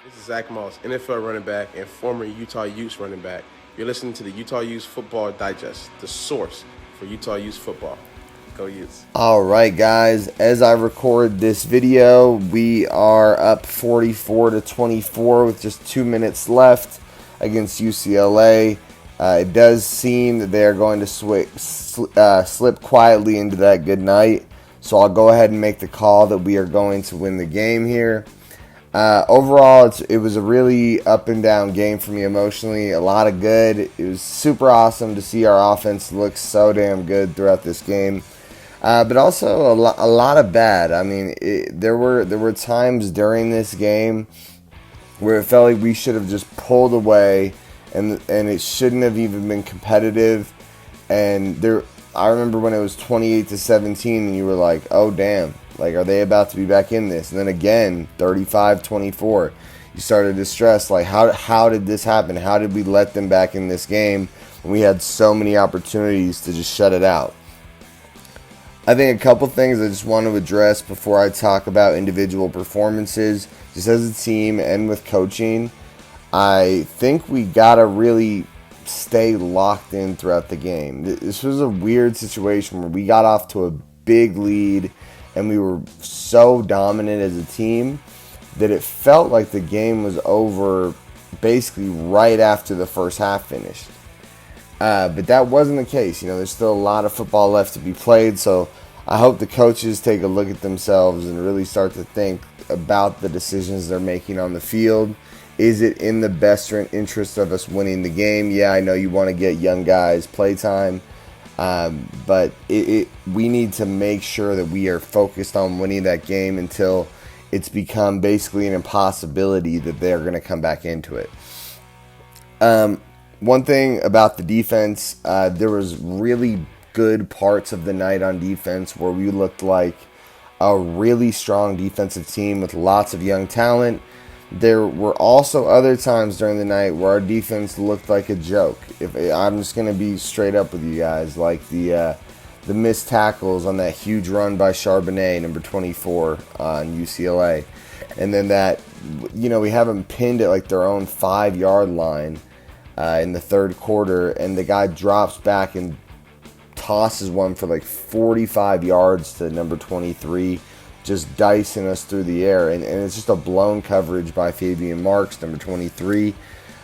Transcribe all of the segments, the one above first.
This is Zach Moss, NFL running back and former Utah Utes running back. You're listening to the Utah Utes Football Digest, the source for Utah Utes football. Go Utes. All right, guys. As I record this video, we are up 44-24 with just 2 minutes left against UCLA. It does seem that they are going to slip quietly into that good night. So I'll go ahead and make the call that we are going to win the game here. Overall, it was a really up and down game for me emotionally. A lot of good. It was super awesome to see our offense look so damn good throughout this game. But also a lot of bad. I mean, there were times during this game where it felt like we should have just pulled away, and it shouldn't have even been competitive. And I remember when it was 28-17, and you were like, "Oh damn! Like, are they about to be back in this?" And then again, 35-24. You started to stress, like, how did this happen? How did we let them back in this game when we had so many opportunities to just shut it out? I think a couple things I just want to address before I talk about individual performances, just as a team and with coaching. I think we got to really stay locked in throughout the game. This was a weird situation where we got off to a big lead and we were so dominant as a team that it felt like the game was over basically right after the first half finished. But that wasn't the case. There's still a lot of football left to be played, so I hope the coaches take a look at themselves and really start to think about the decisions they're making on the field. Is it in the best interest of us winning the game? Yeah, I know you want to get young guys playtime, but we need to make sure that we are focused on winning that game until it's become basically an impossibility that they're going to come back into it. One thing about the defense, there was really good parts of the night on defense where we looked like a really strong defensive team with lots of young talent. There were also other times during the night where our defense looked like a joke. I'm just going to be straight up with you guys, like the missed tackles on that huge run by Charbonnet, number 24 on UCLA. And then we have them pinned at like their own 5-yard line in the third quarter, and the guy drops back and tosses one for like 45 yards to number 23, just dicing us through the air. And it's just a blown coverage by Fabian Marks, number 23,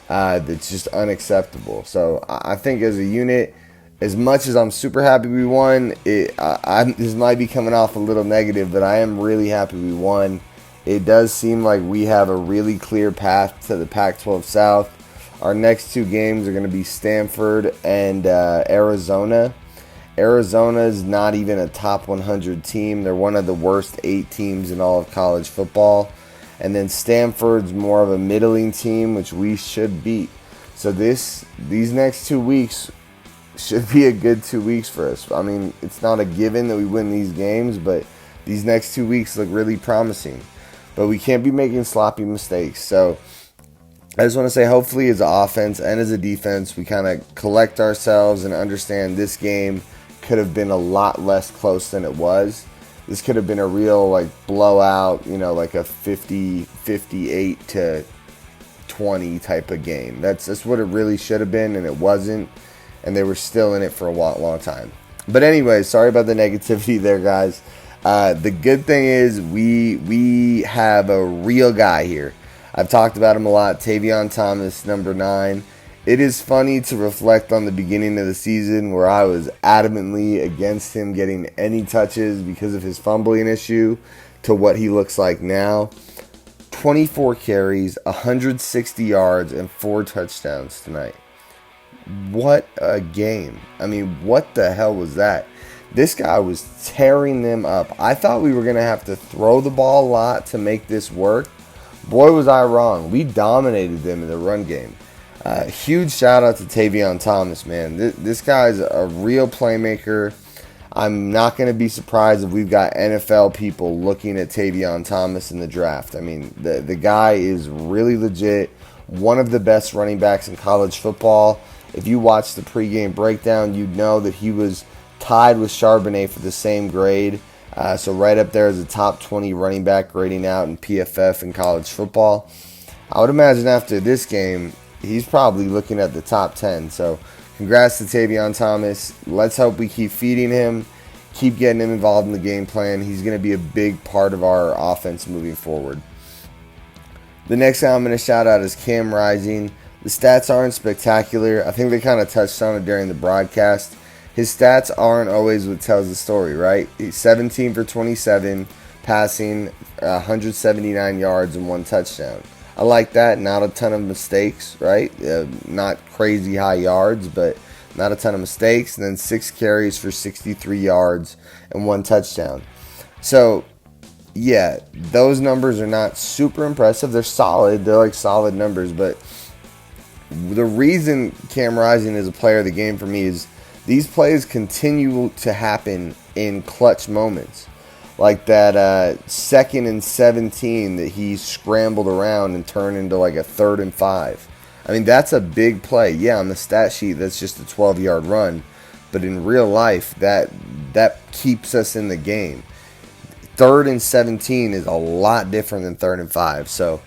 that's just unacceptable. So I think as a unit, as much as I'm super happy we won, this might be coming off a little negative, but I am really happy we won. It does seem like we have a really clear path to the Pac-12 South. Our next two games are going to be Stanford and Arizona. Arizona is not even a top 100 team. They're one of the worst 8 teams in all of college football. And then Stanford's more of a middling team, which we should beat. So these next 2 weeks should be a good 2 weeks for us. I mean, it's not a given that we win these games, but these next 2 weeks look really promising. But we can't be making sloppy mistakes. So I just want to say, hopefully as an offense and as a defense, we kind of collect ourselves and understand this game could have been a lot less close than it was. This could have been a real blowout, like a 58-20 type of game. That's what it really should have been, and it wasn't. And they were still in it for a long time. But anyway, sorry about the negativity there, guys. The good thing is we have a real guy here. I've talked about him a lot, Tavion Thomas, number 9. It is funny to reflect on the beginning of the season where I was adamantly against him getting any touches because of his fumbling issue to what he looks like now. 24 carries, 160 yards, and 4 touchdowns tonight. What a game. I mean, what the hell was that? This guy was tearing them up. I thought we were going to have to throw the ball a lot to make this work. Boy, was I wrong. We dominated them in the run game. Huge shout out to Tavion Thomas, man. This guy's a real playmaker. I'm not going to be surprised if we've got NFL people looking at Tavion Thomas in the draft. I mean, the guy is really legit. One of the best running backs in college football. If you watch the pregame breakdown, you'd know that he was tied with Charbonnet for the same grade. So right up there as a top 20 running back grading out in PFF in college football. I would imagine after this game, he's probably looking at the top 10. So congrats to Tavion Thomas. Let's hope we keep feeding him, keep getting him involved in the game plan. He's going to be a big part of our offense moving forward. The next guy I'm going to shout out is Cam Rising. The stats aren't spectacular. I think they kind of touched on it during the broadcast. His stats aren't always what tells the story, right? He's 17 for 27, passing 179 yards and 1 touchdown. I like that. Not a ton of mistakes, right? Not crazy high yards, but not a ton of mistakes. And then 6 carries for 63 yards and 1 touchdown. So, yeah, those numbers are not super impressive. They're solid. They're like solid numbers. But the reason Cam Rising is a player of the game for me is these plays continue to happen in clutch moments. Like that 2nd and 17 that he scrambled around and turned into like a 3rd and 5. I mean, that's a big play. Yeah, on the stat sheet, that's just a 12-yard run. But in real life, that keeps us in the game. 3rd and 17 is a lot different than 3rd and 5. So,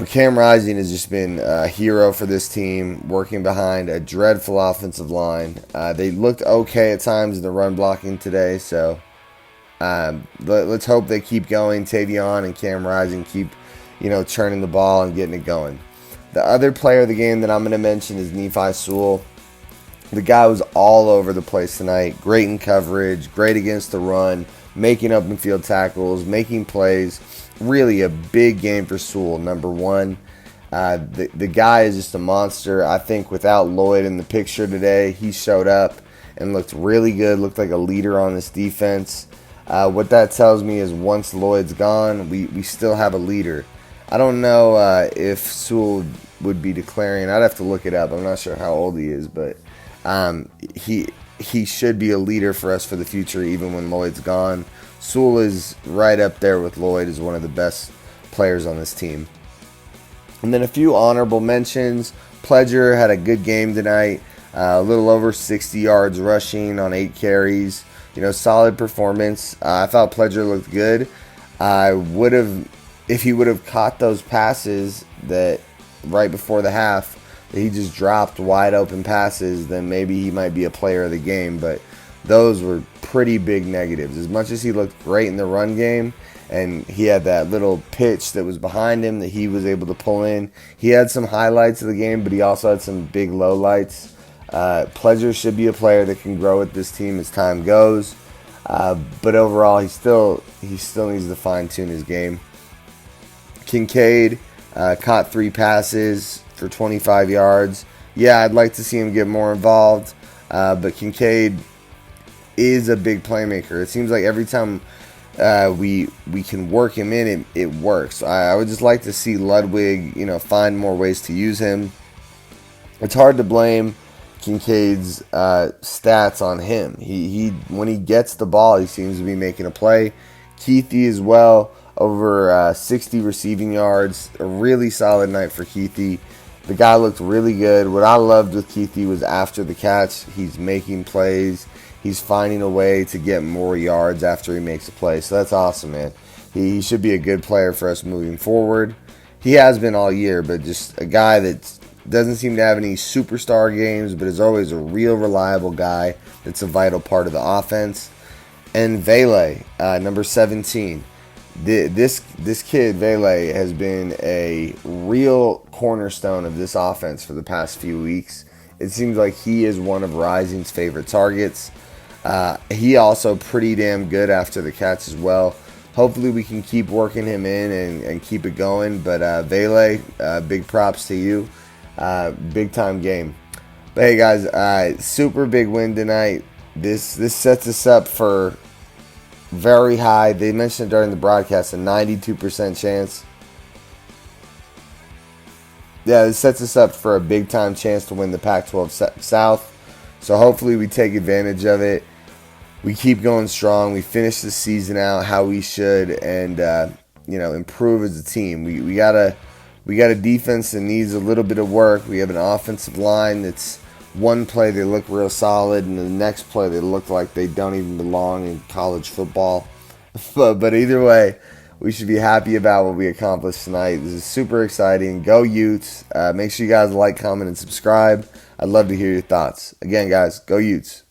Cam Rising has just been a hero for this team, working behind a dreadful offensive line. They looked okay at times in the run blocking today, so let's hope they keep going. Tavion and Cam Rising keep, churning the ball and getting it going. The other player of the game that I'm going to mention is Nephi Sewell. The guy was all over the place tonight. Great in coverage, great against the run, making open field tackles, making plays. Really a big game for Sewell, number 1. The guy is just a monster. I think without Lloyd in the picture today, he showed up and looked really good, looked like a leader on this defense. What that tells me is once Lloyd's gone, we still have a leader. I don't know if Sewell would be declaring. I'd have to look it up. I'm not sure how old he is, but he should be a leader for us for the future even when Lloyd's gone. Sewell is right up there with Lloyd as one of the best players on this team. And then a few honorable mentions. Pledger had a good game tonight. A little over 60 yards rushing on 8 carries. Solid performance. I thought Pledger looked good. If he would have caught those passes that right before the half, that he just dropped wide open passes, then maybe he might be a player of the game. But those were pretty big negatives. As much as he looked great in the run game, and he had that little pitch that was behind him that he was able to pull in, he had some highlights of the game, but he also had some big lowlights. Pledger should be a player that can grow with this team as time goes. But overall, he still needs to fine-tune his game. Kincaid caught 3 passes for 25 yards. Yeah, I'd like to see him get more involved, but Kincaid is a big playmaker. It seems like every time we can work him in, it works. I would just like to see Ludwig, find more ways to use him. It's hard to blame Kincaid's stats on him. He when he gets the ball, he seems to be making a play. Keithy as well, over 60 receiving yards. A really solid night for Keithy. The guy looked really good. What I loved with Keithy was after the catch, he's making plays. He's finding a way to get more yards after he makes a play. So that's awesome, man. He should be a good player for us moving forward. He has been all year, but just a guy that doesn't seem to have any superstar games, but is always a real reliable guy that's a vital part of the offense. And Vele, number 17. This kid, Vele, has been a real cornerstone of this offense for the past few weeks. It seems like he is one of Rising's favorite targets. He also pretty damn good after the catch as well. Hopefully we can keep working him in and keep it going. But Vele, big props to you. Big time game. But hey guys, super big win tonight. This sets us up for very high. They mentioned during the broadcast a 92% chance. Yeah, this sets us up for a big time chance to win the Pac-12 South. So hopefully we take advantage of it. We keep going strong. We finish the season out how we should, and improve as a team. We got a defense that needs a little bit of work. We have an offensive line that's one play they look real solid, and the next play they look like they don't even belong in college football. But either way, we should be happy about what we accomplished tonight. This is super exciting. Go Utes. Make sure you guys like, comment, and subscribe. I'd love to hear your thoughts. Again, guys, go Utes.